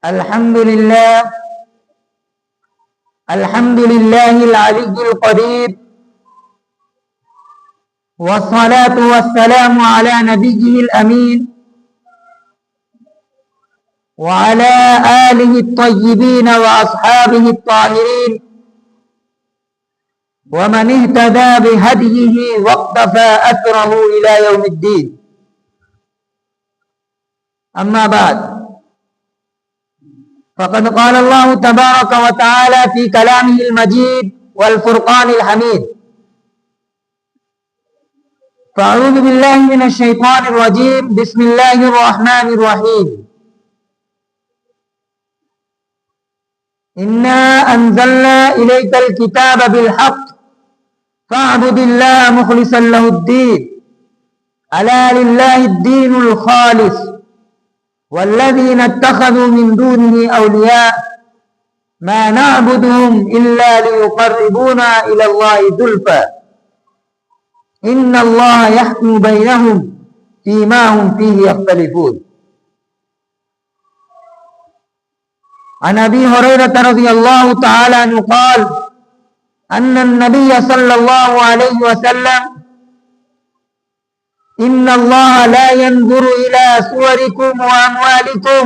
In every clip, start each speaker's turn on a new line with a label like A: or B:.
A: الحمد لله العلي القدير، والصلاة والسلام على نبيه الأمين وعلى آله الطيبين وأصحابه الطاهرين ومن اهتدى بهديه واقتفى أثره إلى يوم الدين. أما بعد، فقد قال الله تبارك وتعالى في كلامه المجيد والفرقان الحميد: فأعوذ بالله من الشيطان الرجيم، بسم الله الرحمن الرحيم. إنا أنزلنا إليك الكتاب بالحق فاعبد الله مخلصا له الدين، ألا لله الدين الخالص والذين اتخذوا من دونه أولياء ما نعبدهم إلا ليقربونا إلى الله زلفى إن الله يحكم بينهم فيما هم فيه يختلفون. عن أبي هريرة رضي الله تعالى عنه قال أن النبي صلى الله عليه وسلم: إن الله لا ينظر إلى صوركم وأموالكم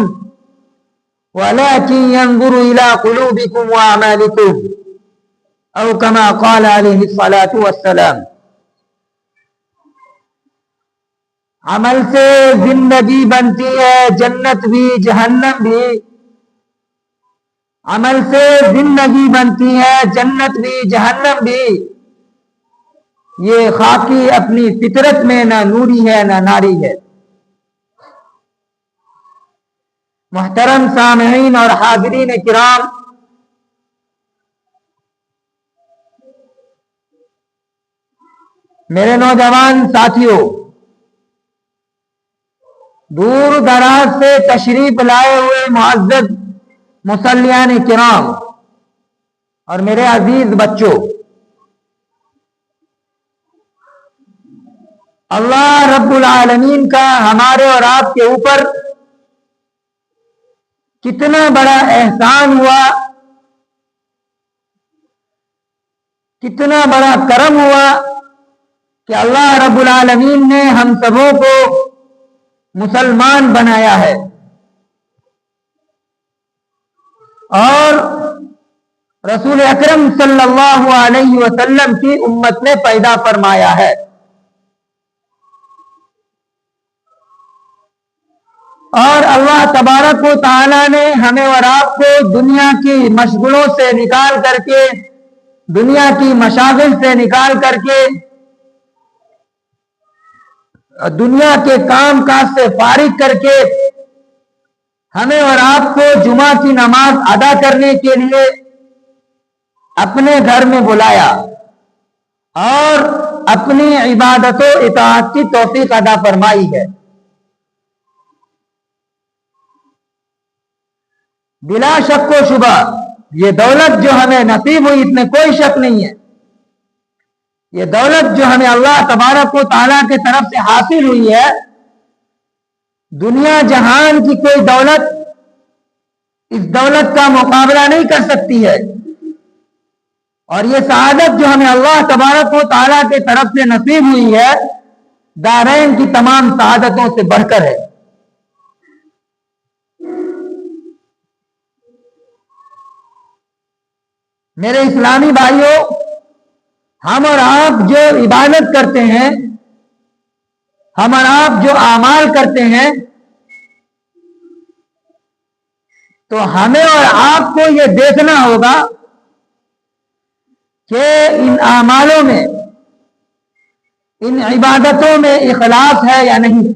A: ولكن ينظر إلى قلوبكم وأعمالكم، أو كما قال عليه الصلاة والسلام. عمل سے زندگی بنتی ہے، جنت بھی جہنم بھی. عمل سے زندگی بنتی ہے، جنت بھی جہنم بھی. یہ خاکی اپنی فطرت میں نہ نوری ہے نہ ناری ہے. محترم سامعین اور حاضرین کرام، میرے نوجوان ساتھیوں، دور دراز سے تشریف لائے ہوئے معزز مصلیان کرام اور میرے عزیز بچوں، اللہ رب العالمین کا ہمارے اور آپ کے اوپر کتنا بڑا احسان ہوا، کتنا بڑا کرم ہوا کہ اللہ رب العالمین نے ہم سبوں کو مسلمان بنایا ہے اور رسول اکرم صلی اللہ علیہ وسلم کی امت میں پیدا فرمایا ہے. اور اللہ تبارک و تعالی نے ہمیں اور آپ کو دنیا کی مشغلوں سے نکال کر کے، دنیا کی مشاغل سے نکال کر کے، دنیا کے کام کاج سے فارغ کر کے ہمیں اور آپ کو جمعہ کی نماز ادا کرنے کے لیے اپنے گھر میں بلایا اور اپنی عبادت و اطاعت کی توفیق عطا فرمائی ہے. بلا شک و شبہ یہ دولت جو ہمیں نصیب ہوئی، اس میں کوئی شک نہیں ہے، یہ دولت جو ہمیں اللہ تبارک و تعالیٰ کی طرف سے حاصل ہوئی ہے، دنیا جہان کی کوئی دولت اس دولت کا مقابلہ نہیں کر سکتی ہے. اور یہ سعادت جو ہمیں اللہ تبارک و تعالیٰ کی طرف سے نصیب ہوئی ہے، دارین کی تمام سعادتوں سے بڑھ کر ہے. میرے اسلامی بھائیوں، ہم اور آپ جو عبادت کرتے ہیں، ہم اور آپ جو اعمال کرتے ہیں، تو ہمیں اور آپ کو یہ دیکھنا ہوگا کہ ان اعمالوں میں، ان عبادتوں میں اخلاص ہے یا نہیں.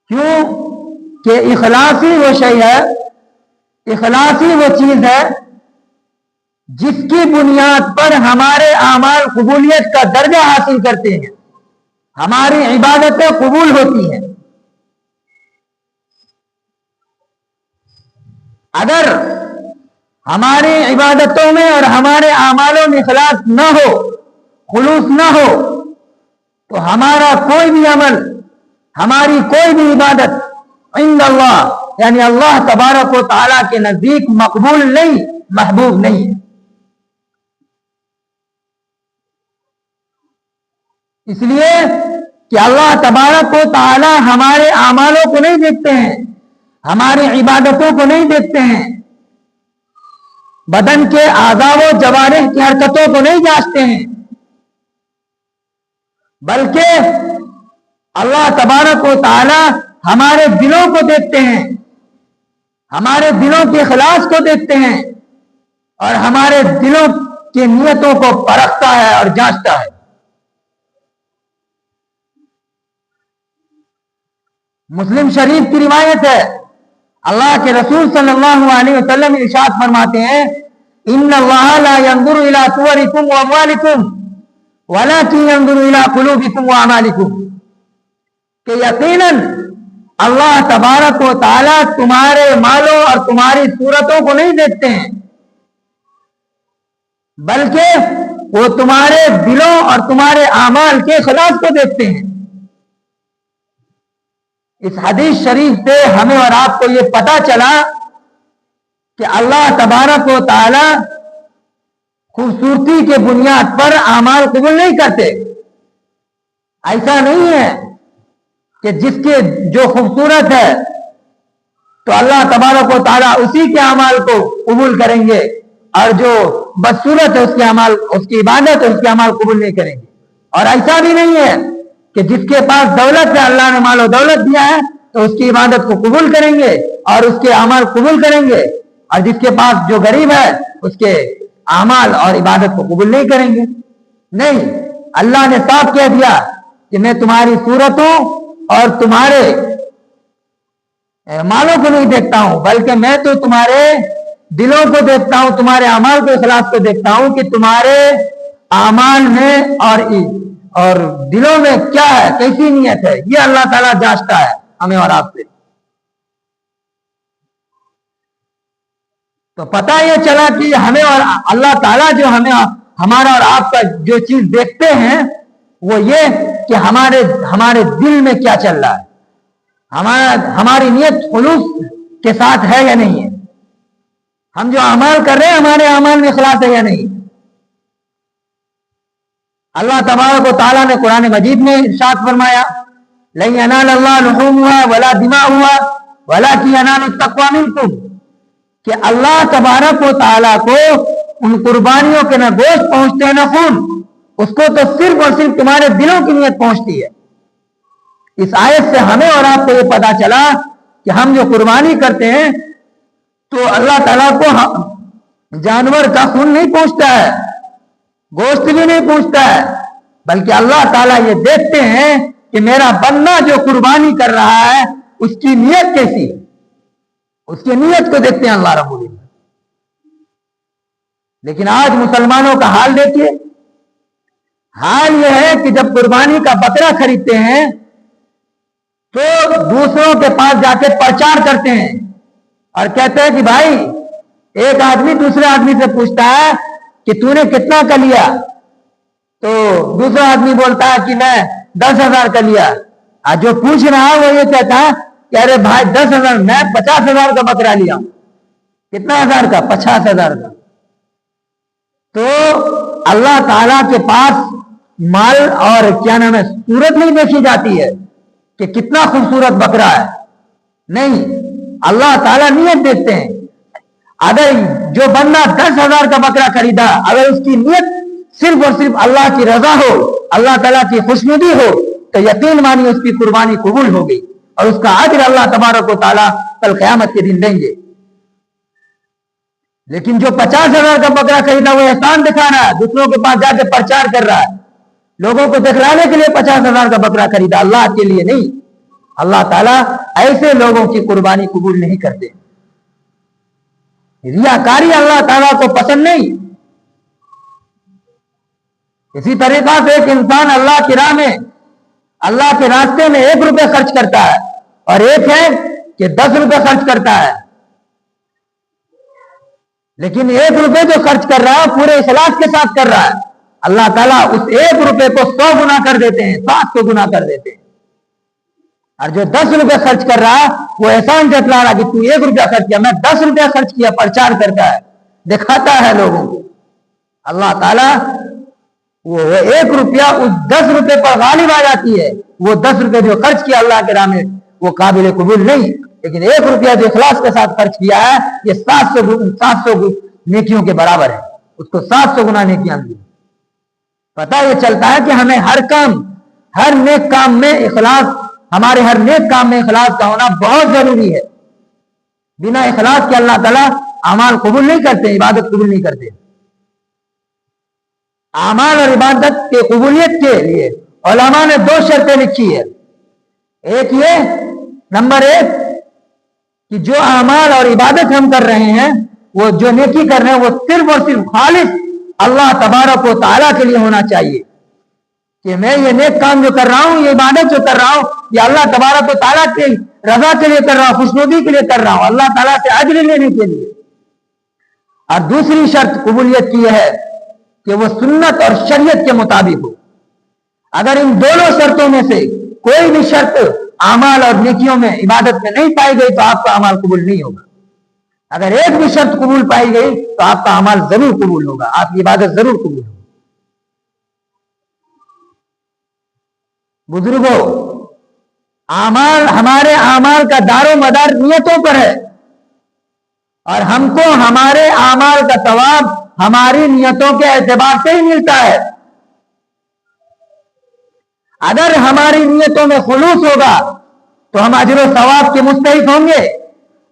A: کیوں کہ اخلاص ہی وہ شے ہے، اخلاص ہی وہ چیز ہے جس کی بنیاد پر ہمارے اعمال قبولیت کا درجہ حاصل کرتے ہیں، ہماری عبادتیں قبول ہوتی ہیں. اگر ہماری عبادتوں میں اور ہمارے اعمالوں میں اخلاص نہ ہو، خلوص نہ ہو، تو ہمارا کوئی بھی عمل، ہماری کوئی بھی عبادت عند اللہ یعنی اللہ تبارک و تعالیٰ کے نزدیک مقبول نہیں، محبوب نہیں ہے۔ اس لیے کہ اللہ تبارک و تعالی ہمارے اعمالوں کو نہیں دیکھتے ہیں، ہماری عبادتوں کو نہیں دیکھتے ہیں، بدن کے اعضاء و جوارح کی حرکتوں کو نہیں جانچتے ہیں، بلکہ اللہ تبارک و تعالی ہمارے دلوں کو دیکھتے ہیں، ہمارے دلوں کے اخلاص کو دیکھتے ہیں، اور ہمارے دلوں کی نیتوں کو پرکھتا ہے اور جانچتا ہے۔ مسلم شریف کی روایت ہے، اللہ کے رسول صلی اللہ علیہ وسلم ارشاد فرماتے ہیں، ان اللہ لا ينظر الى صورکم واموالکم ولکن ينظر الى قلوبکم واعمالکم، کہ یقیناً اللہ تبارک و تعالی تمہارے مالوں اور تمہاری صورتوں کو نہیں دیکھتے ہیں، بلکہ وہ تمہارے دلوں اور تمہارے اعمال کے اخلاص کو دیکھتے ہیں۔ اس حدیث شریف سے ہمیں اور آپ کو یہ پتا چلا کہ اللہ تبارک و تعالی خوبصورتی کے بنیاد پر اعمال قبول نہیں کرتے۔ ایسا نہیں ہے کہ جس کے جو خوبصورت ہے تو اللہ تبارک و تعالی اسی کے اعمال کو قبول کریں گے، اور جو بدصورت ہے اس کے اعمال، اس کی عبادت ہے، اس کے اعمال قبول نہیں کریں گے۔ اور ایسا بھی نہیں ہے کہ جس کے پاس دولت ہے، اللہ نے مال و دولت دیا ہے تو اس کی عبادت کو قبول کریں گے اور اس کے اعمال قبول کریں گے، اور جس کے پاس جو غریب ہے اس کے اعمال اور عبادت کو قبول نہیں کریں گے۔ نہیں، اللہ نے صاف کہہ دیا کہ میں تمہاری صورتوں اور تمہارے مالوں کو نہیں دیکھتا ہوں، بلکہ میں تو تمہارے دلوں کو دیکھتا ہوں، تمہارے اعمال کے اخلاص کو دیکھتا ہوں کہ تمہارے اعمال میں اور دلوں میں کیا ہے، کیسی نیت ہے، یہ اللہ تعالیٰ جانچتا ہے ہمیں اور آپ سے۔ تو پتہ یہ چلا کہ ہمیں اور اللہ تعالیٰ جو ہمیں ہمارا اور آپ کا جو چیز دیکھتے ہیں وہ یہ کہ ہمارے دل میں کیا چل رہا ہے، ہماری نیت خلوص کے ساتھ ہے یا نہیں ہے، ہم جو اعمال کر رہے ہیں ہمارے اعمال میں اخلاص ہے یا نہیں۔ اللہ تبارک و تعالیٰ نے قرآن مجید میں ارشاد فرمایا، لَن يَنَالَ اللَّهَ لُحُومُهَا وَلَا دِمَاؤُهَا وَلَكِنْ يَنَالُ التَّقْوَىٰ مِنكُمْ، کہ اللہ تبارک و تعالیٰ کو ان قربانیوں کے نہ گوشت پہنچتے نہ خون، اس کو تو صرف اور صرف تمہارے دلوں کی نیت پہنچتی ہے۔ اس آیت سے ہمیں اور آپ کو یہ پتا چلا کہ ہم جو قربانی کرتے ہیں تو اللہ تعالیٰ کو جانور کا خون نہیں پہنچتا ہے، گوشت بھی نہیں پوچھتا ہے، بلکہ اللہ تعالیٰ یہ دیکھتے ہیں کہ میرا بندہ جو قربانی کر رہا ہے اس کی نیت کیسی ہے، اس کی نیت کو دیکھتے ہیں اللہ رب العزت۔ لیکن آج مسلمانوں کا حال دیکھیے، حال یہ ہے کہ جب قربانی کا بکرا خریدتے ہیں تو دوسروں کے پاس جا کے پرچار کرتے ہیں اور کہتے ہیں کہ بھائی، ایک آدمی دوسرے آدمی سے پوچھتا ہے کہ تو نے کتنا کا لیا، تو دوسرا آدمی بولتا ہے کہ میں 10,000 کا لیا، اور جو پوچھ رہا ہے وہ یہ کہتا ہے کہ ارے بھائی 10,000، میں 50,000 کا بکرا لیا ہوں۔ کتنا ہزار کا؟ 50,000 کا۔ تو اللہ تعالیٰ کے پاس مال اور کیا نام ہے صورت نہیں دیکھی جاتی ہے کہ کتنا خوبصورت بکرا ہے، نہیں، اللہ تعالیٰ نیت دیکھتے ہیں۔ اگر جو بندہ 10,000 کا بکرا خریدا، اگر اس کی نیت صرف اور صرف اللہ کی رضا ہو، اللہ تعالیٰ کی خوشنودی ہو، تو یقین مانی اس کی قربانی قبول ہو گئی، اور اس کا اجر اللہ تبارک و تعالیٰ کل قیامت کے دن دیں گے۔ لیکن جو 50,000 کا بکرا خریدا وہ احسان دکھا رہا ہے، دوسروں کے پاس جا کے پرچار کر رہا ہے، لوگوں کو دکھلانے کے لیے 50,000 کا بکرا خریدا، اللہ کے لیے نہیں۔ اللہ تعالیٰ ایسے لوگوں کی قربانی قبول نہیں کرتے۔ ریاکاری اللہ تعالیٰ کو پسند نہیں۔ اسی طریقہ سے ایک انسان اللہ کی راہ میں، اللہ کے راستے میں 1 روپے خرچ کرتا ہے، اور ایک ہے کہ 10 روپے خرچ کرتا ہے، لیکن 1 روپے جو خرچ کر رہا ہے پورے اخلاص کے ساتھ کر رہا ہے، اللہ تعالیٰ اس 1 روپے کو 100 گنا کر دیتے ہیں، 700 گنا کر دیتے ہیں۔ اور جو 10 روپے خرچ کر رہا وہ احسان جتلا رہا کہ تو 1 روپیہ خرچ کیا، میں 10 روپیہ خرچ کیا، پرچار کرتا ہے، دکھاتا ہے لوگوں کو. اللہ تعالیٰ وہ 1 روپیہ اس 10 روپے پر غالب آ جاتی ہے. وہ 10 روپے جو خرچ کیا اللہ کے راہ میں وہ قابل قبول نہیں، لیکن 1 روپیہ جو اخلاص کے ساتھ خرچ کیا ہے یہ 700 نیکیوں کے برابر ہے. اس کو 700 گنا نیکیاں دی. پتہ یہ چلتا ہے کہ ہمیں ہر نیک کام میں اخلاص، ہمارے ہر نیک کام میں اخلاص کا ہونا بہت ضروری ہے. بنا اخلاص کے اللہ تعالیٰ اعمال قبول نہیں کرتے، عبادت قبول نہیں کرتے. اعمال اور عبادت کے قبولیت کے لیے علماء نے 2 شرطیں لکھی ہے. ایک یہ، نمبر 1 کہ جو اعمال اور عبادت ہم کر رہے ہیں، وہ جو نیکی کر رہے ہیں، وہ صرف اور صرف خالص اللہ تبارک و تعالیٰ کے لیے ہونا چاہیے. کہ میں یہ نیک کام جو کر رہا ہوں، یہ عبادت جو کر رہا ہوں، یہ اللہ تبارک و تعالیٰ کی رضا کے لیے کر رہا ہوں، خوشنودی کے لیے کر رہا ہوں، اللہ تعالیٰ سے اجر لینے کے لیے. اور دوسری شرط قبولیت کی ہے کہ وہ سنت اور شریعت کے مطابق ہو. اگر ان دونوں شرطوں میں سے کوئی بھی شرط اعمال اور نیکیوں میں، عبادت میں نہیں پائی گئی تو آپ کا اعمال قبول نہیں ہوگا. اگر ایک بھی شرط قبول پائی گئی تو آپ کا اعمال ضرور قبول ہوگا، آپ کی عبادت ضرور قبول ہوگی. بزرگوں، ہمارے اعمال کا دار و مدار نیتوں پر ہے، اور ہم کو ہمارے اعمال کا ثواب ہماری نیتوں کے اعتبار سے ہی ملتا ہے. اگر ہماری نیتوں میں خلوص ہوگا تو ہم اجر و ثواب کے مستحق ہوں گے،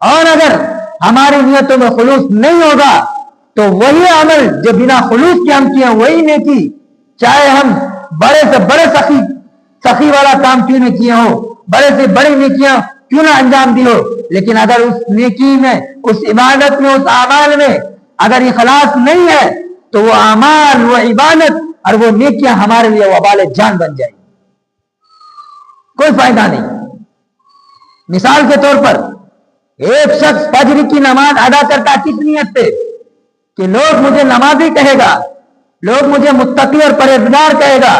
A: اور اگر ہماری نیتوں میں خلوص نہیں ہوگا تو وہی عمل جو بنا خلوص کے ہم کیے وہی نیکی، چاہے ہم بڑے سے بڑے سخی والا کام کیوں نہ کیے ہو، بڑے سے بڑی نیکیاں کیوں نہ انجام دی ہو، لیکن اگر اس نیکی میں، اس عبادت میں، اس اعمال میں اگر اخلاص نہیں ہے تو وہ اعمال، وہ عبادت اور وہ نیکیاں ہمارے لیے وبال جان بن جائیں، کوئی فائدہ نہیں. مثال کے طور پر ایک شخص فجر کی نماز ادا کرتا کس نیت سے کہ لوگ مجھے نمازی کہے گا، لوگ مجھے متقی اور پرہیزگار کہے گا،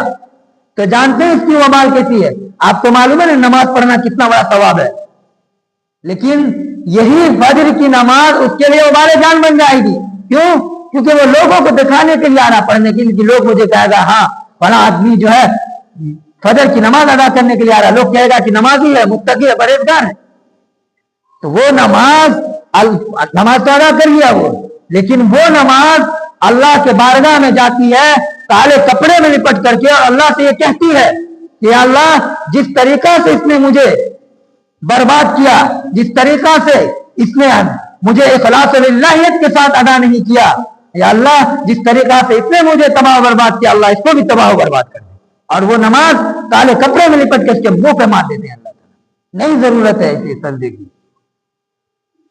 A: تو جانتے ہیں اس کی وبال کیسی ہے؟ آپ کو معلوم ہے نا نماز پڑھنا کتنا بڑا ثواب ہے، لیکن یہی فجر کی نماز اس کے لیے وبال جان بن جائے گی. کیوں؟ کیونکہ وہ لوگوں کو دکھانے کے لیے آ رہا، پڑھنے کے لیے، کہ لوگ مجھے کہے گا ہاں فلاں آدمی جو ہے فجر کی نماز ادا کرنے کے لیے آ رہا، لوگ کہے گا کہ نمازی ہے، متقی ہے، پرہیزگار ہے. تو وہ نماز تو ادا کر لیا وہ، لیکن وہ نماز اللہ کے بارگاہ میں جاتی ہے کالے کپڑے میں لپٹ کر کے، اور اللہ سے یہ کہتی ہے کہ اللہ جس طریقہ سے اس نے مجھے برباد کیا، جس طریقہ سے اس نے مجھے اخلاص للہیت کے ساتھ ادا نہیں کیا، یا اللہ جس طریقہ سے اس نے مجھے تباہ و برباد کیا، اللہ اس کو بھی تباہ و برباد کر دے. اور وہ نماز کالے کپڑے میں لپٹ کے اس کے منہ پہ مار دیتے ہیں. اللہ تعالیٰ نہیں ضرورت ہے ایسی سجدے کی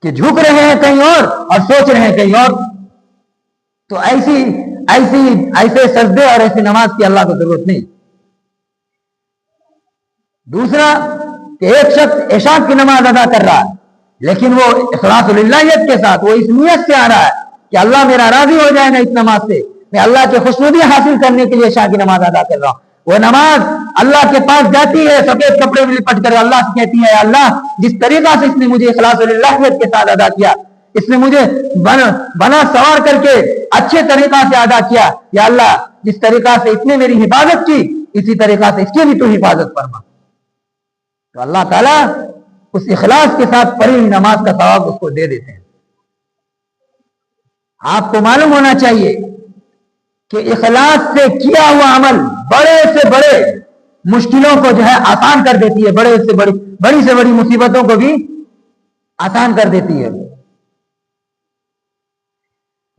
A: کہ جھک رہے ہیں کہیں اور سوچ رہے ہیں کہیں اور. تو ایسے سجدے اور ایسی نماز کی اللہ کو ضرورت نہیں. دوسرا کہ ایک شخص عشاء کی نماز ادا کر رہا ہے، لیکن وہ اخلاص للہیت کے ساتھ، وہ اس نیت سے آ رہا ہے کہ اللہ میرا راضی ہو جائے گا اس نماز سے، میں اللہ کی خوشنودی حاصل کرنے کے لیے عشاء کی نماز ادا کر رہا ہوں. وہ نماز اللہ کے پاس جاتی ہے سفید کپڑے میں لپٹ کر، اللہ سے کہتی ہے اللہ جس طریقہ سے اس نے مجھے اخلاص للہیت کے ساتھ ادا کیا، اس نے مجھے بنا سوار کر کے اچھے طریقہ سے ادا کیا، یا اللہ جس طریقہ سے اس نے میری حفاظت کی اسی طریقہ سے اس کی بھی تو حفاظت فرما. تو اللہ تعالیٰ اس اخلاص کے ساتھ پڑھی ہوئی نماز کا ثواب اس کو دے دیتے ہیں. آپ کو معلوم ہونا چاہیے کہ اخلاص سے کیا ہوا عمل بڑے سے بڑے مشکلوں کو جو ہے آسان کر دیتی ہے، بڑی سے بڑی مصیبتوں کو بھی آسان کر دیتی ہے.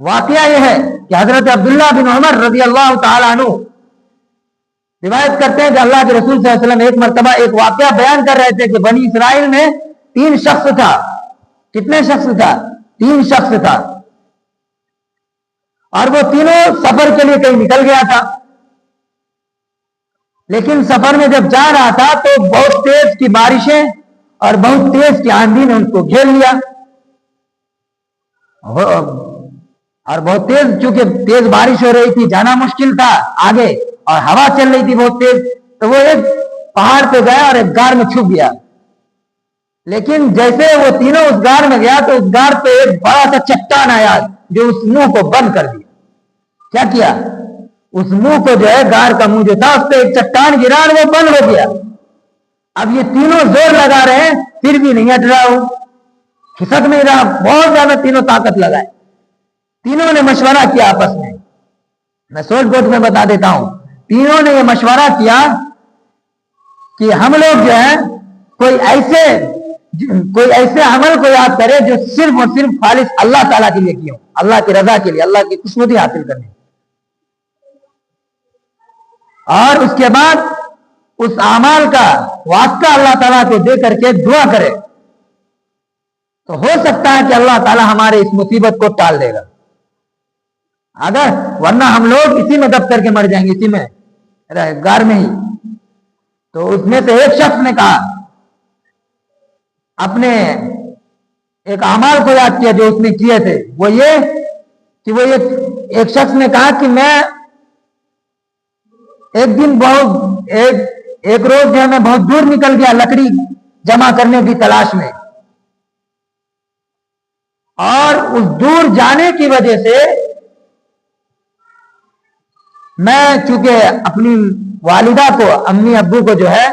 A: واقعہ یہ ہے کہ حضرت عبداللہ بن عمر رضی اللہ تعالیٰ عنہ روایت کرتے ہیں کہ اللہ کے رسول صلی اللہ علیہ وسلم ایک مرتبہ ایک واقعہ بیان کر رہے تھے کہ بنی اسرائیل میں 3 شخص تھا. کتنے شخص تھا؟ 3 شخص تھا، اور وہ تینوں سفر کے لیے کہیں نکل گیا تھا، لیکن سفر میں جب جا رہا تھا تو بہت تیز کی بارشیں اور بہت تیز کی آندھی نے ان کو گھیر لیا، اور بہت تیز، چونکہ تیز بارش ہو رہی تھی، جانا مشکل تھا آگے، اور ہوا چل رہی تھی بہت تیز، تو وہ ایک پہاڑ پہ گیا اور ایک غار میں چھپ گیا. لیکن جیسے وہ تینوں اس غار میں گیا تو اس غار پہ ایک بڑا سا چٹان آیا جو اس منہ کو بند کر دیا. کیا کیا؟ اس منہ کو جو ہے غار کا منہ جو تھا اس پہ ایک چٹان گرا اور وہ بند ہو گیا. اب یہ تینوں زور لگا رہے ہیں پھر بھی نہیں ہٹ رہا، ہوں کھسک نہیں رہا، بہت زیادہ تینوں طاقت لگائے. تینوں نے مشورہ کیا آپس میں سوچ گوٹ میں بتا دیتا ہوں. تینوں نے یہ مشورہ کیا کہ ہم لوگ جو ہے کوئی ایسے عمل کو یاد کرے جو صرف اور صرف خالص اللہ تعالیٰ کے لیے کیا ہو، اللہ کی رضا کے لیے، اللہ کی خوشنودی حاصل کرنے. اور اس کے بعد اس اعمال کا واسطہ اللہ تعالیٰ کو دے کر کے دعا کرے تو ہو سکتا ہے کہ اللہ تعالیٰ ہمارے اس مصیبت کو ٹال دے گا. ورنہ ہم لوگ اسی میں دب کر کے مر جائیں گے، اسی میں غار میں ہی. تو اس میں سے ایک شخص نے کہا، اپنے ایک اعمال کو یاد کیا جو اس نے کیے تھے. وہ یہ کہ ایک شخص نے کہا کہ میں ایک دن ایک روز جو ہے میں بہت دور نکل گیا لکڑی جمع کرنے کی تلاش میں، اور اس دور جانے کی وجہ سے میں چونکہ اپنی والدہ کو، امی ابو کو جو ہے،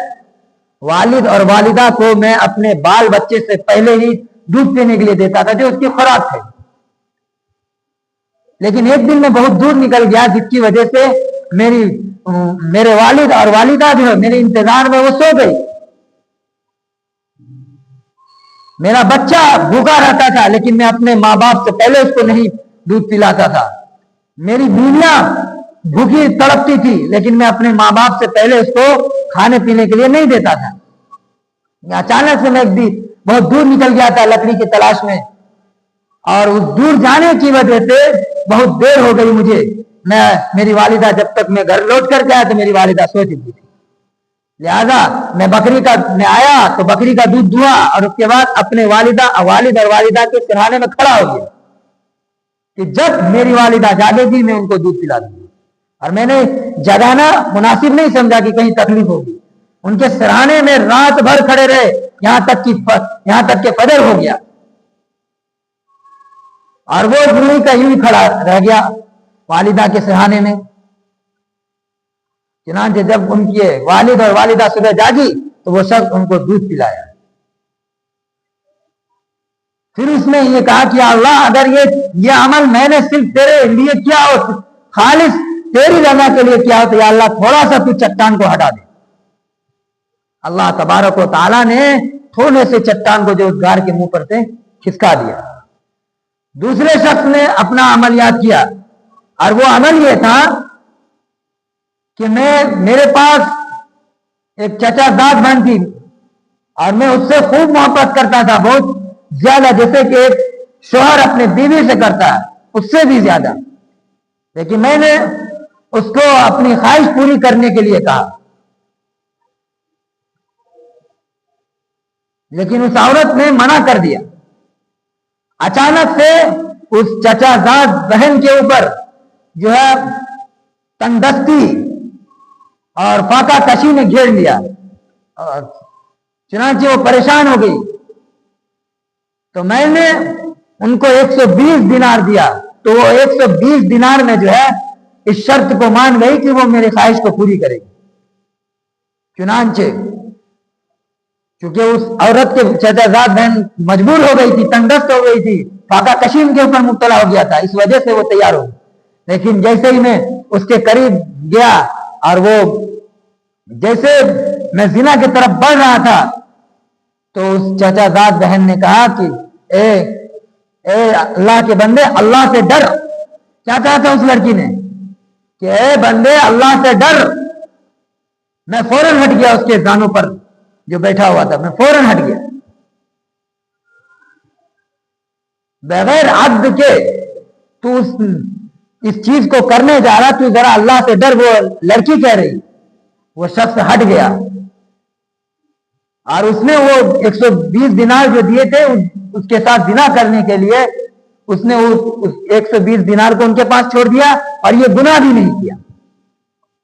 A: والد اور والدہ کو میں اپنے بال بچے سے پہلے ہی دودھ پینے کے لیے دیتا تھا جو اس کی خوراک تھے. لیکن ایک دن میں بہت دور نکل گیا جس کی وجہ سے میرے والد اور والدہ جو ہے میرے انتظار میں وہ سو گئی. میرا بچہ بھوکا رہتا تھا لیکن میں اپنے ماں باپ سے پہلے اس کو نہیں دودھ پلاتا تھا. میری بیویاں بھوکی تڑپتی تھی لیکن میں اپنے ماں باپ سے پہلے اس کو کھانے پینے کے لیے نہیں دیتا تھا. اچانک سے میں ایک دن بہت دور نکل گیا تھا لکڑی کی تلاش میں، اور اس دور جانے کی وجہ سے بہت دیر ہو گئی مجھے. میری والدہ جب تک میں گھر لوٹ کر کے آیا تو میری والدہ سو چکی تھی. لہذا میں آیا تو بکری کا دودھ دھوا اور اس کے بعد اپنے والد اور والدہ کے سرہانے میں کھڑا ہو گیا کہ جب میری والدہ جاگے گی میں ان کو دودھ پلا دوں گی. اور میں نے جگانا مناسب نہیں سمجھا کہ کہیں تکلیف ہوگی. ان کے سرہانے میں رات بھر کھڑے رہے یہاں تک کہ فجر ہو گیا، اور وہ بوڑھی کا یوں کھڑا رہ گیا والدہ کے سرہانے میں. چنانچہ جب ان کی والد اور والدہ صبح جاگی تو وہ شخص ان کو دودھ پلایا. پھر اس نے یہ کہا کہ اللہ اگر یہ عمل میں نے صرف تیرے لیے کیا ہو، خالص تیری رضا کے لیے کیا ہو، تو یا اللہ تھوڑا سا تو چٹان کو ہٹا دے. اللہ تبارک و تعالیٰ نے تھوڑے سے چٹان کو جو اس غار کے منہ پر سے کھسکا دیا. دوسرے شخص نے اپنا عمل یاد کیا، اور وہ عمل یہ تھا کہ میرے پاس ایک چچا زاد بہن تھی اور میں اس سے خوب محبت کرتا تھا، بہت زیادہ، جیسے کہ ایک شوہر اپنے بیوی سے کرتا ہے اس سے بھی زیادہ. لیکن میں نے اس کو اپنی خواہش پوری کرنے کے لیے کہا، لیکن اس عورت نے منع کر دیا. اچانک سے اس چچا زاد بہن کے اوپر جو ہے تندرستی اور فاقہ کشی نے گھیر لیا، اور چنانچہ وہ پریشان ہو گئی. تو میں نے ان کو 120 دینار دیا، تو وہ 120 دینار میں جو ہے اس شرط کو مان گئی کہ وہ میری خواہش کو پوری کرے گی. چنانچہ چونکہ اس عورت کے چچا زاد بہن مجبور ہو گئی تھی، تندرست ہو گئی تھی، فاقہ کشی ان کے اوپر مبتلا ہو گیا تھا، اس وجہ سے وہ تیار ہو گئی. لیکن جیسے ہی میں اس کے قریب گیا اور وہ جیسے میں زنا کی طرف بڑھ رہا تھا تو اس چچا زاد بہن نے کہا کہ اے اللہ کے بندے، اللہ سے ڈر. کیا کہا تھا اس لڑکی نے کہ اے بندے اللہ سے ڈر. میں فوراً ہٹ گیا، اس کے زانوں پر جو بیٹھا ہوا تھا میں فوراً ہٹ گیا. بغیر عقد کے تو اس چیز کو کرنے جا رہا، تو ذرا اللہ سے ڈر. وہ لڑکی کہہ رہی، وہ شخص ہٹ گیا اور اس نے وہ 120 دینار جو دیے تھے اس کے ساتھ زنا کرنے کے لیے اس نے اس 120 دینار کو ان کے پاس چھوڑ دیا، اور یہ گناہ بھی نہیں کیا.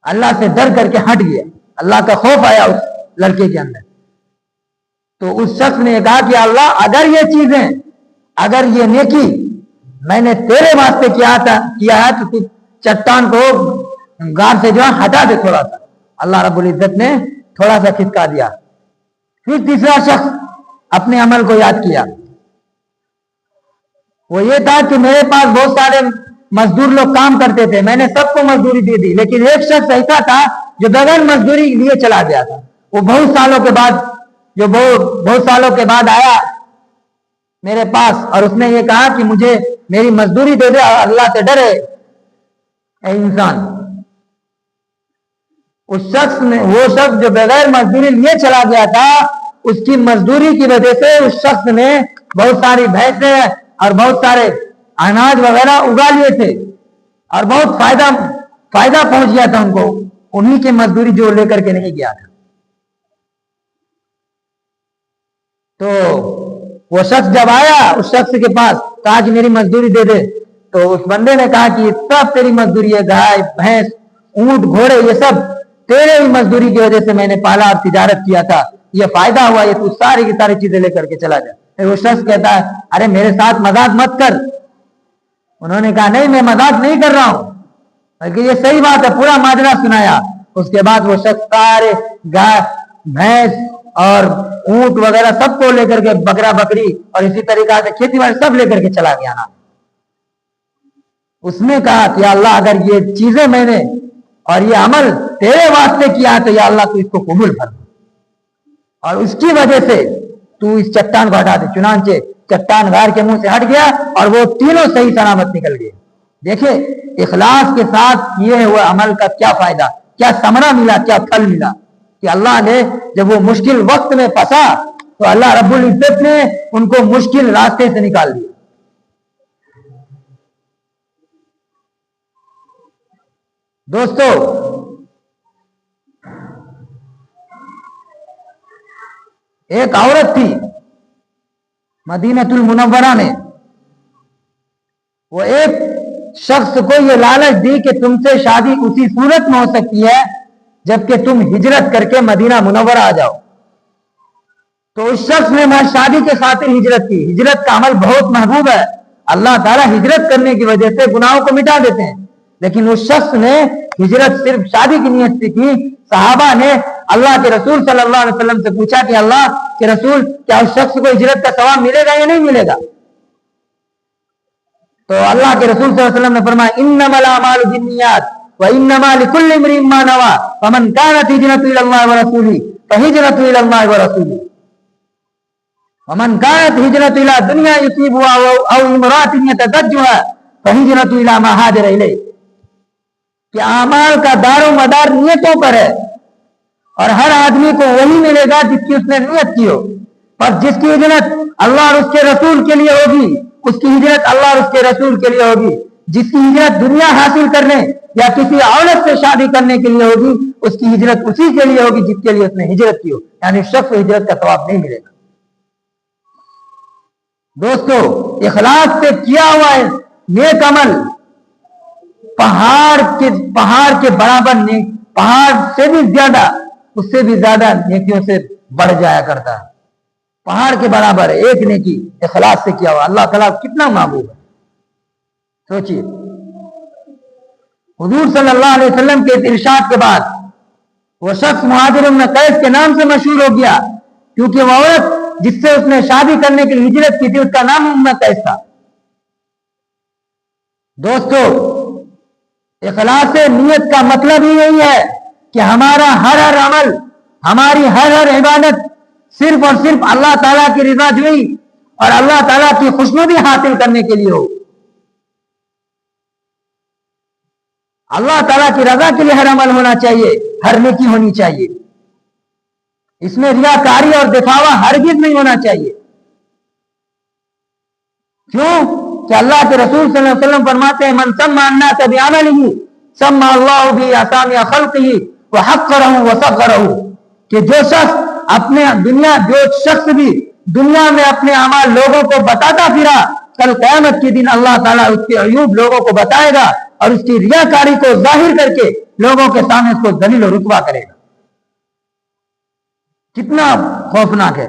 A: اللہ سے ڈر کر کے ہٹ گیا. اللہ کا خوف آیا اس لڑکے کے اندر. تو اس شخص نے کہا کہ اللہ اگر یہ چیزیں، اگر یہ نیکی میں نے تیرے واسطے کیا ہے تو چٹان کو غار سے جو ہے ہٹا دے تھوڑا سا. اللہ رب العزت نے تھوڑا سا کھسکا دیا. پھر تیسرا شخص اپنے عمل کو یاد کیا. وہ یہ تھا کہ میرے پاس بہت سارے مزدور لوگ کام کرتے تھے، میں نے سب کو مزدوری دے دی، لیکن ایک شخص ایسا تھا جو بغیر مزدوری لیے چلا گیا تھا. وہ بہت سالوں کے بعد آیا میرے پاس اور اس نے یہ کہا کہ مجھے میری مزدوری دے دے، اللہ سے ڈرے اے انسان. وہ شخص جو بغیر مزدوری لیے چلا گیا تھا، اس کی مزدوری کی وجہ سے اس شخص نے بہت ساری بھینسیں اور بہت سارے اناج وغیرہ اگا لیے تھے اور بہت فائدہ پہنچ گیا تھا ان کو، انہی کی مزدوری جو لے کر کے نہیں گیا تھا. تو وہ شخص جب آیا اس شخص کے پاس، کہا کہ میری مزدوری دے دے. تو اس بندے نے کہا کہ سب تیری مزدوری ہے، گائے بھینس اونٹ گھوڑے یہ سب تیرے ہی مزدوری کی وجہ سے میں نے پالا اور تجارت کیا تھا، یہ فائدہ ہوا، یہ تو ساری کی ساری چیزیں لے کر کے چلا جائے. وہ شخص کہتا ہے ارے میرے ساتھ مذاق مت کر. انہوں نے کہا نہیں میں مذاق نہیں کر رہا ہوں بلکہ یہ صحیح بات ہے، پورا ماجرا سنایا. اس کے بعد وہ شخص سارے گائے بھینس اور اونٹ وغیرہ سب کو لے کر کے، بکرا بکری اور اسی طریقہ سے کھیتی باڑی سب لے کر کے چلا گیا نا. اس نے کہا کہ اللہ اگر یہ چیزیں میں نے اور یہ عمل تیرے واسطے کیا ہے تو یا اللہ تو اس کو قبول کر اور اس کی وجہ سے تو اس چٹان کو ہٹا دے. چنانچہ چٹان غار کے منہ سے ہٹ گیا اور وہ تینوں صحیح سلامت نکل گئے. دیکھیں اخلاص کے ساتھ یہ ہوا عمل کا کیا فائدہ، کیا ثمرہ ملا، کیا پھل ملا کہ اللہ نے جب وہ مشکل وقت میں پھنسا تو اللہ رب العزت نے ان کو مشکل راستے سے نکال دیا. دوستو ایک عورت تھی مدینہ المنورہ میں، وہ ایک شخص کو یہ لالچ دی کہ تم سے شادی اسی صورت میں ہو سکتی ہے جبکہ تم ہجرت کر کے مدینہ منورہ آ جاؤ. تو اس شخص نے شادی کے خاطر ہجرت کی. ہجرت کا عمل بہت محبوب ہے، اللہ تعالیٰ ہجرت کرنے کی وجہ سے گناہوں کو مٹا دیتے ہیں، لیکن اس شخص نے ہجرت صرف شادی کی نیت سے کی. صحابہ نے اللہ کے رسول صلی اللہ علیہ وسلم سے پوچھا کہ اللہ کے رسول کیا اس شخص کو ہجرت کا ثواب ملے گا یا نہیں ملے گا؟ تو اللہ کے رسول صلی اللہ علیہ وسلم نے فرمایا انما الاعمال بالنیات وانما لكل امرئ ما نوى فمن كانت هجرته الى الله ورسوله فهجرته الى الله ورسوله ومن كانت هجرته الى دنيا يصيبها او امرأة يتزوجها فهجرته الى ما هاجر اليه. کہ اعمال کا دار و مدار نیتوں پر ہے اور ہر آدمی کو وہی ملے گا جس کی اس نے نیت کی ہو. پر جس کی ہجرت اللہ اور اس کے رسول کے لیے ہوگی اس کی ہجرت اللہ اور اس کے رسول کے لیے ہوگی. جس کی ہجرت دنیا حاصل کرنے یا کسی عورت سے شادی کرنے کے لیے ہوگی اس کی ہجرت اسی کے لیے ہوگی جس کے لیے اس نے ہجرت کی ہو، یعنی شخص ہجرت کا ثواب نہیں ملے گا. دوستو اخلاص سے کیا ہوا ہے نیک عمل پہاڑ کے برابر نیک، پہاڑ سے بھی زیادہ، اس سے بھی زیادہ نیکیوں سے بڑھ جایا کرتا ہے. پہاڑ کے برابر ہے ایک نیکی اخلاص سے کیا ہوا، اللہ تعالیٰ کتنا محبوب ہے. سوچئے حضور صلی اللہ علیہ وسلم کے ارشاد کے بعد وہ شخص مہاجر بن قیس کے نام سے مشہور ہو گیا کیونکہ وہ عورت جس سے اس نے شادی کرنے کے لیے ہجرت کی تھی اس کا نام ام قیس تھا. دوستو اخلاص نیت کا مطلب ہی یہی ہے کہ ہمارا ہر عمل، ہماری ہر عبادت صرف اور صرف اللہ تعالیٰ کی رضا جوئی اور اللہ تعالیٰ کی خوشنودی حاصل کرنے کے لیے ہو. اللہ تعالیٰ کی رضا کے لیے ہر عمل ہونا چاہیے، ہر نیکی ہونی چاہیے. اس میں ریاکاری اور دکھاوا ہرگز نہیں ہونا چاہیے. کیوں کہ اللہ کے رسول صلی اللہ علیہ وسلم فرماتے ہیں من سمع الناس بعمله سمع الله باسامع خلقه وحقره وصغره، کہ جو شخص بھی دنیا میں اپنے اعمال لوگوں کو بتاتا پھرا، کل قیامت کے دن اللہ تعالیٰ اس کے عیوب لوگوں کو بتائے گا اور اس کی ریاکاری کو ظاہر کر کے لوگوں کے سامنے اس کو ذلیل و رسوا کرے گا. کتنا خوفناک ہے.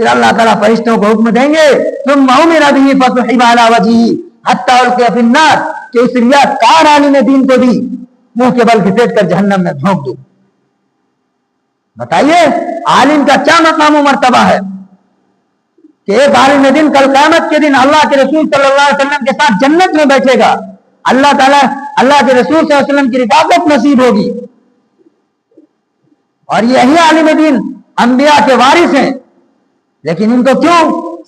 A: پھر اللہ تعالیٰ فرشتوں کو حکم دیں گے تم مؤمن به فصحب علی وجهه حتی القی فی النار کہ اس ریاکار عالم دین کو بھی منہ کے بل گھسیٹ کر جہنم میں جھونک دو. بتائیے عالم کا کیا مقام و مرتبہ ہے کہ ایک عالم دین کل قیامت کے دن اللہ کے رسول صلی اللہ علیہ وسلم کے ساتھ جنت میں بیٹھے گا. اللہ تعالیٰ اللہ کے رسول صلی اللہ علیہ وسلم کی رفاقت نصیب ہوگی. اور یہی عالم دین انبیاء کے وارث ہیں, لیکن ان کو کیوں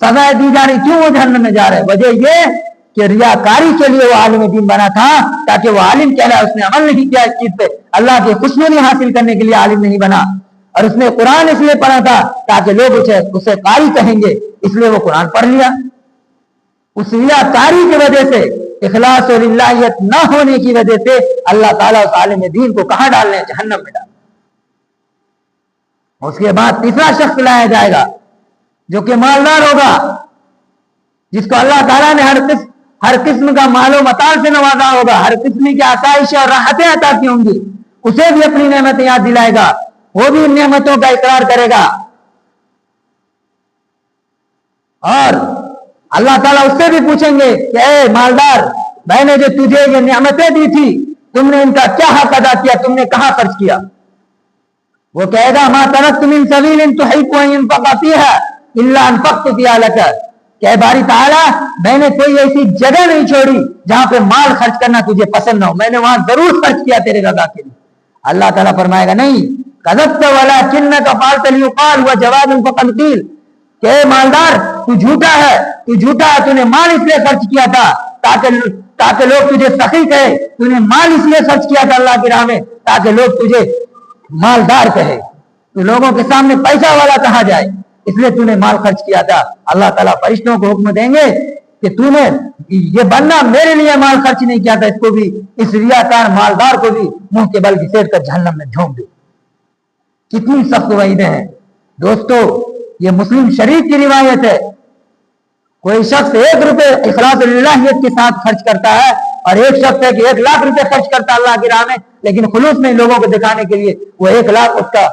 A: سزائیں دی جا رہی, کیوں وہ جہنم میں جا رہے ہیں؟ وجہ یہ کہ ریاکاری کے لیے وہ عالم دین بنا تھا تاکہ وہ عالم کہلائے. اس نے عمل نہیں کیا اس چیز پہ, اللہ کی خوشنودی حاصل کرنے کے لیے عالم نہیں بنا. اور اس نے قرآن اس لیے پڑھا تھا تاکہ لوگ اسے قاری کہیں گے, اس لیے وہ قرآن پڑھ لیا. اس ریاکاری کی وجہ سے, اخلاص و للہیت نہ ہونے کی وجہ سے اللہ تعالیٰ اس عالم دین کو کہاں ڈالنے ہیں؟ جہنم میں ڈالنے. اس کے بعد تیسرا شخص لایا جائے گا جو کہ مالدار ہوگا, جس کو اللہ تعالیٰ نے ہر قسم کا مال و متاع سے نوازا ہوگا, ہر قسم کی آسائش اور راحتیں عطا کی ہوں گی. اسے بھی اپنی نعمتیں یاد دلائے گا, وہ بھی ان نعمتوں کا اقرار کرے گا. اور اللہ تعالیٰ اس سے بھی پوچھیں گے کہ اے مالدار, میں نے جو تجھے یہ نعمتیں دی تھی تم نے ان کا کیا حق ادا کیا, تم نے کہاں خرچ کیا؟ وہ کہے گا ما ترکت من سبیل تحب ان ينفق فيها الا انفقت فيها لك, کہ باری تعالیٰ میں نے کوئی ایسی جگہ نہیں چھوڑی جہاں پہ مال خرچ کرنا تجھے پسند نہ ہو, میں نے وہاں ضرور خرچ کیا تیرے رضا کے لیے. اللہ تعالیٰ فرمائے گا نہیں, کذبت ولکنک فعلت لیقال وجواد فقد قیل, کہ مالدار تو جھوٹا ہے, تو نے مال اس لیے خرچ کیا تھا تاکہ لوگ تجھے سخی کہے, تو نے مال اس لیے خرچ کیا تھا اللہ کی راہ میں تاکہ لوگ تجھے مالدار کہے, تو لوگوں کے سامنے پیسہ والا کہا جائے, اس لیے تو نے مال خرچ کیا تھا. اللہ تعالیٰ فرشتوں کو حکم دیں گے کہ تو نے یہ بندہ میرے لیے مال خرچ نہیں کیا تھا, اس کو بھی, اس ریاکار مالدار کو بھی منہ کے بل گھسیٹ کر جہنم میں جھونک دو. کتنی سخت وعیدیں ہیں دوستو. یہ مسلم شریف کی روایت ہے. کوئی شخص 1 روپے اخلاص للہیت کے ساتھ خرچ کرتا ہے, اور ایک شخص ہے کہ 1 لاکھ روپے خرچ کرتا ہے اللہ کی راہ میں, لیکن خلوص میں لوگوں کو دکھانے کے لیے وہ 1 لاکھ اس کا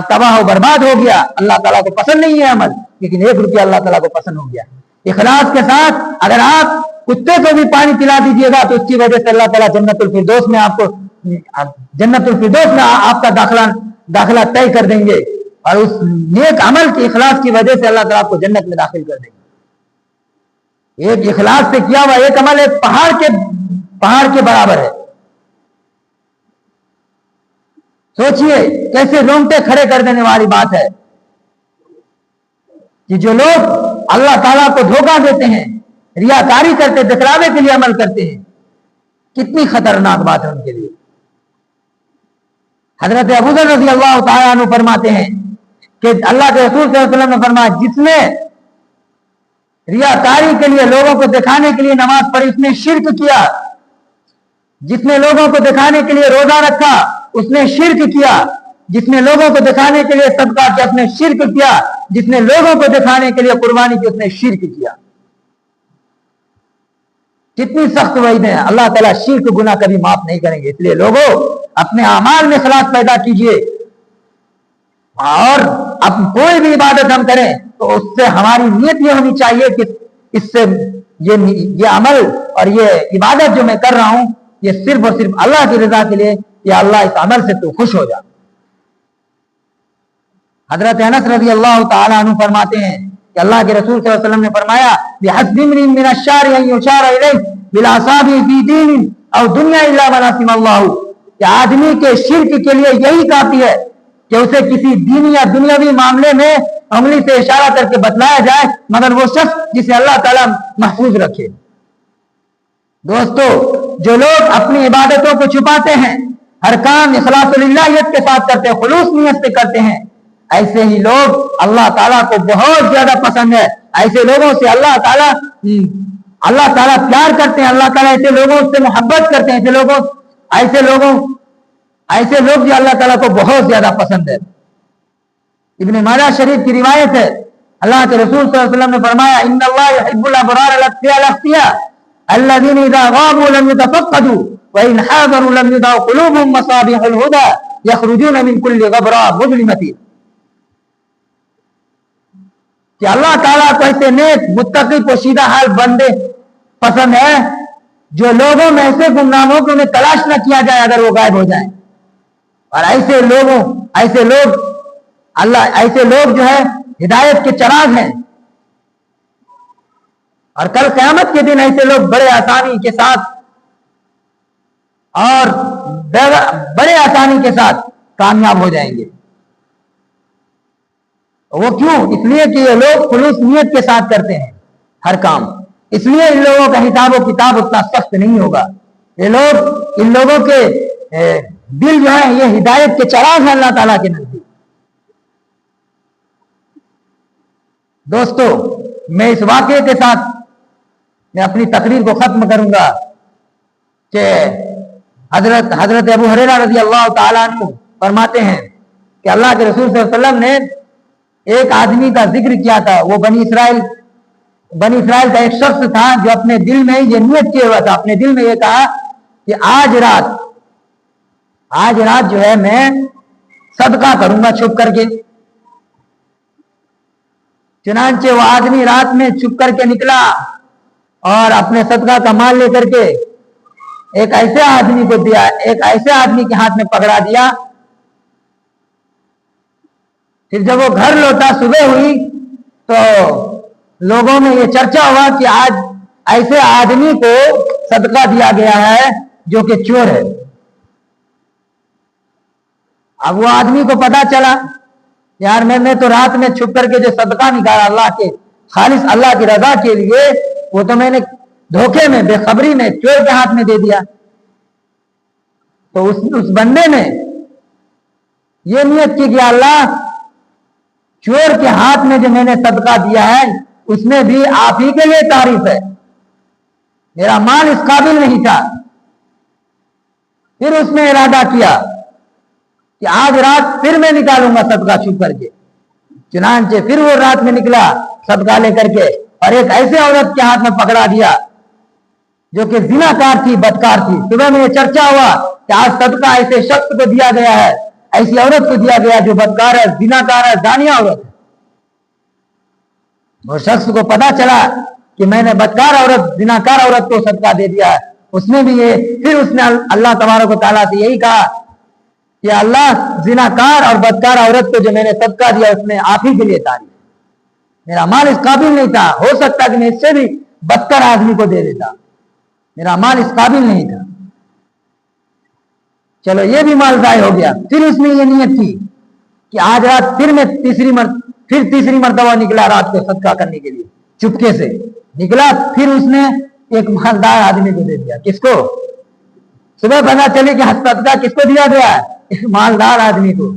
A: تباہ و برباد ہو گیا. اللہ تعالیٰ کو پسند نہیں ہے عمل, لیکن 1 روپیہ اللہ تعالیٰ کو پسند ہو گیا. اخلاص کے ساتھ اگر آپ کتے کو بھی پانی پلا دیجیے گا تو اس کی وجہ سے اللہ تعالیٰ جنت الفردوس میں آپ کا داخلہ طے کر دیں گے, اور اس نیک عمل کی اخلاص کی وجہ سے اللہ تعالیٰ آپ کو جنت میں داخل کر دیں گے. ایک اخلاص سے کیا ہوا ایک عمل ایک پہاڑ کے برابر ہے. سوچئے کیسے رونگٹے کھڑے کر دینے والی بات ہے کہ جو لوگ اللہ تعالیٰ کو دھوکہ دیتے ہیں, ریاکاری کرتے, دکھلاوے کے لیے عمل کرتے ہیں, کتنی خطرناک بات ہے ان کے لیے. حضرت ابوذر رضی اللہ تعالیٰ عنہ فرماتے ہیں کہ اللہ کے رسول صلی اللہ علیہ وسلم نے فرمایا, جس نے ریاکاری کے لیے لوگوں کو دکھانے کے لیے نماز پڑھی اس نے شرک کیا, جس نے لوگوں کو دکھانے کے لیے روزہ رکھا اس نے شرک کیا, جس نے لوگوں کو دکھانے کے لیے صدقہ کیا اس نے شرک کیا, جس نے لوگوں کو دکھانے کے لیے قربانی کی اس نے شرک کیا. کتنی سخت وعیدیں ہیں. اللہ تعالیٰ شرک گناہ کبھی معاف نہیں کریں گے. اس لیے لوگوں اپنے اعمال میں اخلاص پیدا کیجئے, اور اب کوئی بھی عبادت ہم کریں تو اس سے ہماری نیت یہ ہونی چاہیے کہ اس سے یہ عمل اور یہ عبادت جو میں کر رہا ہوں یہ صرف اور صرف اللہ کی رضا کے لیے, یا اللہ اس عمل سے تو خوش ہو جا. حضرت انس رضی اللہ تعالی عنہ فرماتے ہیں کہ اللہ کے رسول صلی اللہ علیہ وسلم نے فرمایا بحسب امرئ من الشر ان يشار الیہ بالاصابع فی دین او دنیا الا من رحم اللہ, کہ آدمی کے شرک کے لیے یہی کافی ہے کہ اسے کسی دینی یا دنیاوی معاملے میں انگلی سے اشارہ کر کے بتلایا جائے, مگر وہ شخص جسے اللہ تعالیٰ محفوظ رکھے. دوستو, جو لوگ اپنی عبادتوں کو چھپاتے ہیں, ہر کام اخلاص للہیت کے ساتھ کرتے ہیں, خلوص نیت سے کرتے ہیں, ایسے ہی لوگ اللہ تعالیٰ کو بہت زیادہ پسند ہے. ایسے لوگوں سے اللہ تعالیٰ پیار کرتے ہیں, اللہ تعالیٰ ایسے لوگوں سے محبت کرتے ہیں, ایسے لوگ جو اللہ تعالیٰ کو بہت زیادہ پسند ہے. ابن ماجہ شریف کی روایت ہے, اللہ کے رسول صلی اللہ علیہ وسلم نے فرمایا ان اللہ يحب الابرار الاقفياء الذين اذا غابوا لم يتفقدوا وان حاضروا لم يدعوا قلوبهم مصابيح الهدى يخرجون من كل غبراء مظلمة. کہ اللہ تعالیٰ کو ایسے نیک متقی پوشیدہ حال بندے پسند ہے جو لوگوں میں ایسے گمناموں کو انہیں تلاش نہ کیا جائے اگر وہ غائب ہو جائیں. اور ایسے لوگ جو ہے ہدایت کے چراغ ہیں. اور کل قیامت کے دن ایسے لوگ بڑے آسانی کے ساتھ اور بڑے آسانی کے ساتھ کامیاب ہو جائیں گے. وہ کیوں؟ اس لیے کہ یہ لوگ خلوص نیت کے ساتھ کرتے ہیں ہر کام. اس لیے ان لوگوں کا حساب و کتاب اتنا سخت نہیں ہوگا. ان لوگوں کے دل جو ہے یہ ہدایت کے چراغ ہیں اللہ تعالیٰ کے نزدیک. دوستو، میں اس واقعے کے ساتھ میں اپنی تقریر کو ختم کروں گا کہ حضرت ابو ہریرہ رضی اللہ تعالیٰ عنہ فرماتے ہیں کہ اللہ کے رسول صلی اللہ علیہ وسلم نے ایک آدمی کا ذکر کیا تھا. وہ بنی اسرائیل کا ایک شخص تھا جو اپنے دل میں یہ نیت کیا ہوا تھا، اپنے دل میں یہ کہا کہ آج رات جو ہے میں صدقہ کروں گا چھپ کر کے. چنانچہ وہ آدمی رات میں چھپ کر کے نکلا اور اپنے صدقہ کا مال لے کر کے ایک ایسے آدمی کو دیا، ایک ایسے آدمی کے ہاتھ میں پکڑا دیا. پھر جب وہ گھر لوٹا، صبح ہوئی تو لوگوں میں یہ چرچا ہوا کہ آج ایسے آدمی کو صدقہ دیا گیا ہے جو کہ چور ہے. اب وہ آدمی کو پتا چلا یار میں نے تو رات میں چھپ کر کے جو صدقہ نکالا اللہ کے خالص اللہ کی رضا کے لیے، وہ تو میں نے دھوکے میں بے خبری میں چور کے ہاتھ میں دے دیا. تو اس بندے نے یہ نیت کی کہ اللہ چور کے ہاتھ میں جو میں نے صدقہ دیا ہے اس میں بھی آپ ہی کے لیے تعریف ہے، میرا مال اس قابل نہیں تھا. پھر اس نے ارادہ کیا کہ آج رات پھر میں نکالوں گا صدقہ چھپ کر کے. چنانچہ پھر وہ رات میں نکلا صدقہ لے کر کے اور ایک ایسے عورت کے ہاتھ میں پکڑا دیا جو کہ زناکار تھی، بدکار تھی. صبح میں یہ چرچا ہوا کہ آج صدقہ ایسے شخص کو دیا گیا ہے، ایسی عورت کو دیا گیا جو بدکار ہے، زناکار ہے، زانیہ عورت ہے. وہ شخص کو پتا چلا کہ میں نے بدکار عورت، زناکار عورت کو صدقہ دے دیا ہے. اس نے بھی پھر اس نے اللہ تبارک و تعالیٰ سے یہی کہا کہ اللہ زناکار اور بدکار عورت کو جو میں نے صدقہ دیا اس میں آپ ہی کے لیے تعریف، میرا مال اس قابل نہیں تھا، ہو سکتا کہ میں اس سے بھی بدتر آدمی کو دے دیتا، میرا مال اس قابل نہیں تھا. چلو یہ بھی مال ضائع ہو گیا. پھر اس نے یہ نیت کی کہ آج رات پھر میں تیسری مرتبہ نکلا رات کو صدقہ کرنے کے لیے، چپکے سے نکلا. پھر اس نے ایک مالدار آدمی کو دے دیا. کس کو؟ صبح پتا چلے کہ صدقہ کس کو دیا گیا ہے؟ ایک مالدار آدمی کو.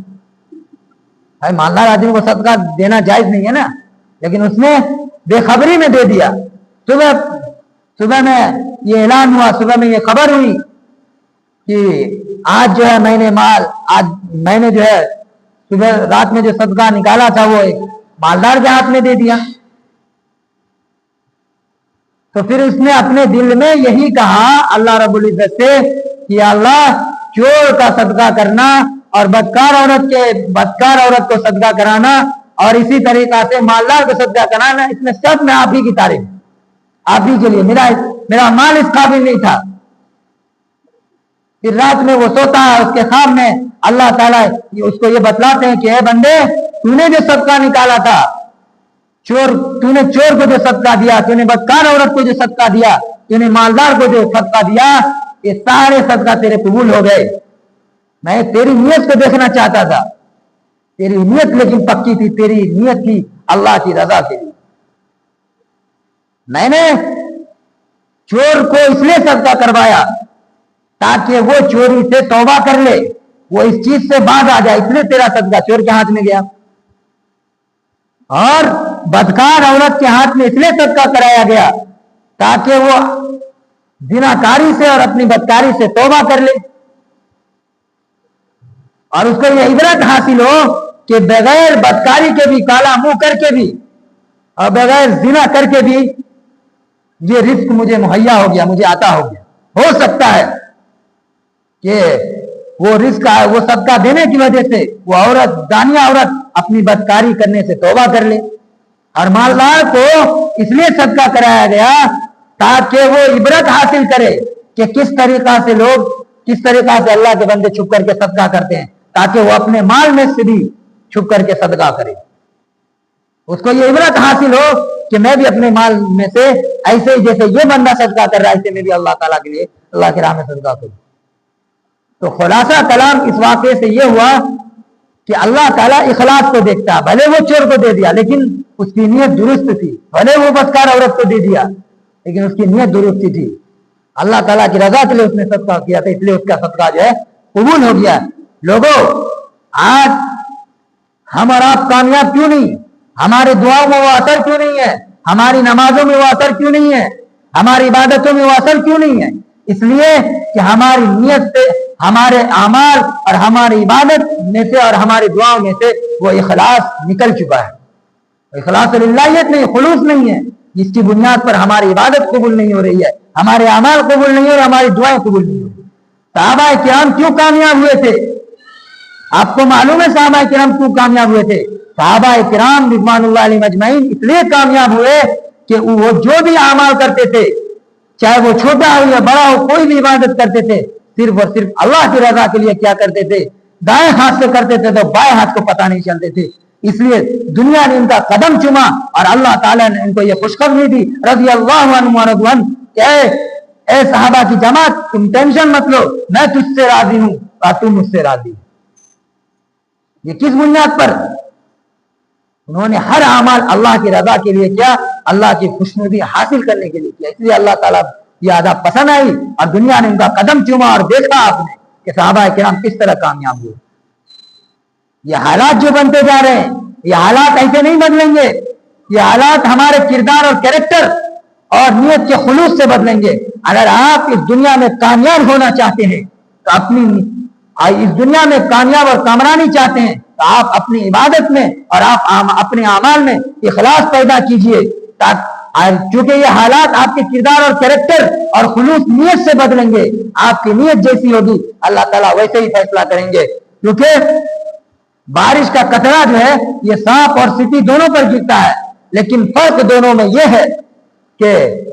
A: مالدار آدمی کو صدقہ دینا جائز نہیں ہے نا، لیکن اس نے بے خبری میں دے دیا. صبح میں یہ اعلان ہوا، صبح میں یہ خبر ہوئی کہ آج جو ہے میں نے جو ہے صبح رات میں جو صدقہ نکالا تھا وہ ایک مالدار کے ہاتھ میں دے دیا. تو پھر اس نے اپنے دل میں یہی کہا اللہ رب العزت سے کہ اللہ چور کا صدقہ کرنا اور بدکار عورت کو صدقہ کرانا اور اسی طریقہ سے مالدار کو صدقہ کرانا، اس میں سب میں آپ ہی کی تعریف، آپ ہی کے لیے، میرا مال اس قابل نہیں تھا. پھر رات میں وہ سوتا ہے، اس کے خواب میں اللہ تعالیٰ اس کو یہ بتلاتے ہیں کہ اے بندے، تو نے جو صدقہ نکالا تھا، تو نے چور کو جو صدقہ دیا، تو نے بدکار عورت کو جو صدقہ دیا، تو نے مالدار کو جو صدقہ دیا، یہ سارے صدقہ تیرے قبول ہو گئے. میں تیری نیت کو دیکھنا چاہتا تھا، تیری نیت لیکن پکی تھی، تیری نیت تھی اللہ کی رضا کے لیے. میں نے چور کو اس لیے صدقہ کروایا تاکہ وہ چوری سے توبہ کر لے، وہ اس چیز سے باز آ جائے، اس لیے تیرا صدقہ چور کے ہاتھ میں گیا. اور بدکار عورت کے ہاتھ میں اس لیے صدقہ کرایا گیا تاکہ وہ زناکاری سے اور اپنی بدکاری سے توبہ کر لے، اور اس کو یہ عبرت حاصل ہو کہ بغیر بدکاری کے بھی، کالا منہ کر کے بھی اور بغیر زنا کر کے بھی یہ رزق مجھے مہیا ہو گیا، مجھے عطا ہو گیا. ہو سکتا ہے کہ وہ رزق وہ صدقہ دینے کی وجہ سے وہ عورت، دانیہ عورت، اپنی بدکاری کرنے سے توبہ کر لے. اور مالدار کو اس لیے صدقہ کرایا گیا تاکہ وہ عبرت حاصل کرے کہ کس طریقہ سے لوگ کس طریقہ سے اللہ کے بندے چھپ کر کے صدقہ کرتے ہیں، تاکہ وہ اپنے مال میں سے بھی چھپ کر کے صدقہ کرے، اس کو یہ عبرت حاصل ہو کہ میں بھی اپنے مال میں سے ایسے ہی جیسے یہ بندہ صدقہ کر رہا ہے ایسے میں بھی اللہ تعالیٰ کے لیے اللہ کی راہ میں صدقہ کروں۔ تو خلاصہ کلام اس واقعے سے یہ ہوا کہ اللہ تعالیٰ اخلاص کو دیکھتا ہے، بھلے وہ چور کو دے دیا لیکن اس کی نیت درست تھی، بھلے وہ بدکار عورت کو دے دیا لیکن اس کی نیت درست تھی، اللہ تعالیٰ کی رضا کے لیے اس نے صدقہ کیا تھا، اس لیے اس کا صدقہ جو ہے قبول ہو گیا۔ لوگوں، آج ہم اور آپ کامیاب کیوں نہیں؟ ہماری دعاؤں میں وہ اثر کیوں نہیں ہے؟ ہماری نمازوں میں وہ اثر کیوں نہیں ہے؟ ہماری عبادتوں میں وہ اثر کیوں نہیں ہے؟ اس لیے کہ ہماری نیت سے، ہمارے اعمال اور ہماری عبادت میں سے اور ہماری دعاؤں میں سے وہ اخلاص نکل چکا ہے۔ اخلاص للہیت نہیں، خلوص نہیں ہے، جس کی بنیاد پر ہماری عبادت قبول نہیں ہو رہی ہے، ہمارے اعمال قبول نہیں ہو رہے، ہماری دعائیں قبول نہیں ہو رہی۔ صحابہ کرام کیوں کامیاب ہوئے تھے؟ آپ کو معلوم ہے صحابہ کرام کیوں کامیاب ہوئے تھے؟ صحابہ کرام رضوان اللہ علیہم اجمعین اس لیے کامیاب ہوئے کہ وہ جو بھی اعمال کرتے تھے، چاہے وہ چھوٹا ہو یا بڑا ہو، کوئی بھی عبادت کرتے تھے، صرف اور صرف اللہ کی رضا کے لیے کیا کرتے تھے؟ دائیں ہاتھ سے کرتے تھے تو بائیں ہاتھ کو پتہ نہیں چلتے تھے۔ اس لیے دنیا نے ان کا قدم چوما اور اللہ تعالیٰ نے ان کو یہ خوشخبری دی رضی اللہ عنہ ورضوا عنہ کہ اے صحابہ کی جماعت، تم ٹینشن مت لو، میں تجھ سے راضی ہوں اور تم مجھ سے راضی ہو۔ یہ کس بنیاد پر؟ انہوں نے ہر اعمال اللہ کی رضا کے لیے کیا، اللہ کی خوشنودی حاصل کرنے کے لیے کیا، اس لیے اللہ تعالیٰ یہ عادت پسند آئی اور دنیا نے ان کا قدم چوما اور دیکھا آپ نے کہ صحابہ کرام کس طرح کامیاب ہوئے۔ یہ حالات جو بنتے جا رہے ہیں، یہ حالات ایسے نہیں بدلیں گے، یہ حالات ہمارے کردار اور کریکٹر اور نیت کے خلوص سے بدلیں گے۔ اگر آپ اس دنیا میں کامیاب ہونا چاہتے ہیں تو اس دنیا میں کامیاب اور کامرانی چاہتے ہیں تو آپ اپنی عبادت میں اور آپ اپنے اعمال میں اخلاص پیدا کیجئے، چونکہ یہ حالات آپ کے کردار اور کریکٹر اور خلوص نیت سے بدلیں گے۔ آپ کی نیت جیسی ہوگی اللہ تعالیٰ ویسے ہی فیصلہ کریں گے، کیونکہ بارش کا قطرہ جو ہے یہ سانپ اور سیٹی دونوں پر گرتا ہے، لیکن فرق دونوں میں یہ ہے کہ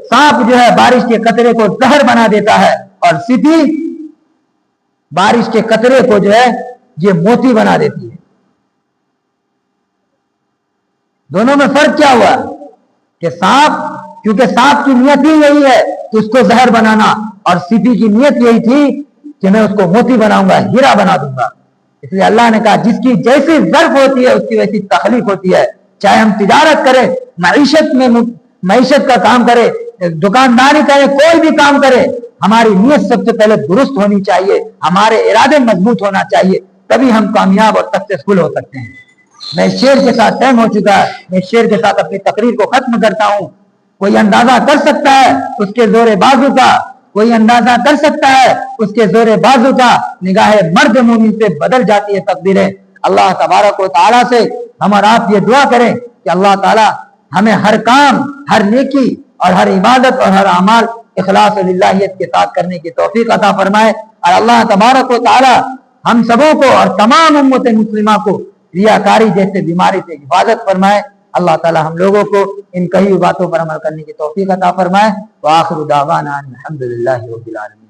A: سانپ جو ہے بارش کے قطرے کو زہر بنا دیتا ہے اور سیٹی بارش کے قطرے کو جو ہے یہ موتی بنا دیتی ہے۔ دونوں میں فرق کیا ہوا کہ سانپ، کیونکہ سانپ کی نیت ہی یہی ہے کہ اس کو زہر بنانا، اور سیٹی کی نیت یہی تھی کہ میں اس کو موتی بناؤں گا، ہیرا بنا دوں گا۔ اس لیے اللہ نے کہا جس کی جیسی ظرف ہوتی ہے اس کی ویسی تخلیق ہوتی ہے۔ چاہے ہم تجارت کریں، معیشت کا کام کرے، دکانداری کرے، کوئی بھی کام کرے، ہماری نیت سب سے پہلے درست ہونی چاہیے، ہمارے ارادے مضبوط ہونا چاہیے، تبھی ہم کامیاب اور سکسیسفل ہو سکتے ہیں۔ میں شعر کے ساتھ ٹائم ہو چکا ہے، میں شعر کے ساتھ اپنی تقریر کو ختم کرتا ہوں۔ کوئی اندازہ کر سکتا ہے اس کے زور بازو کا، کوئی اندازہ کر سکتا ہے اس کے زور بازو کا، نگاہ مرد مومن سے بدل جاتی ہے تقدیریں۔ اللہ تبارک و تعالیٰ سے ہم اور آپ یہ دعا کریں کہ اللہ تعالیٰ ہمیں ہر کام، ہر نیکی اور ہر عبادت اور ہر اعمال اخلاص للہیت کے ساتھ کرنے کی توفیق عطا فرمائے، اور اللہ تبارک و تعالیٰ ہم سبوں کو اور تمام امت مسلمہ کو ریاکاری جیسے بیماری سے حفاظت فرمائے۔ اللہ تعالیٰ ہم لوگوں کو ان کئی باتوں پر عمل کرنے کی توفیق عطا فرمائے۔ وآخر دعوانا الحمدللہ رب العالمین۔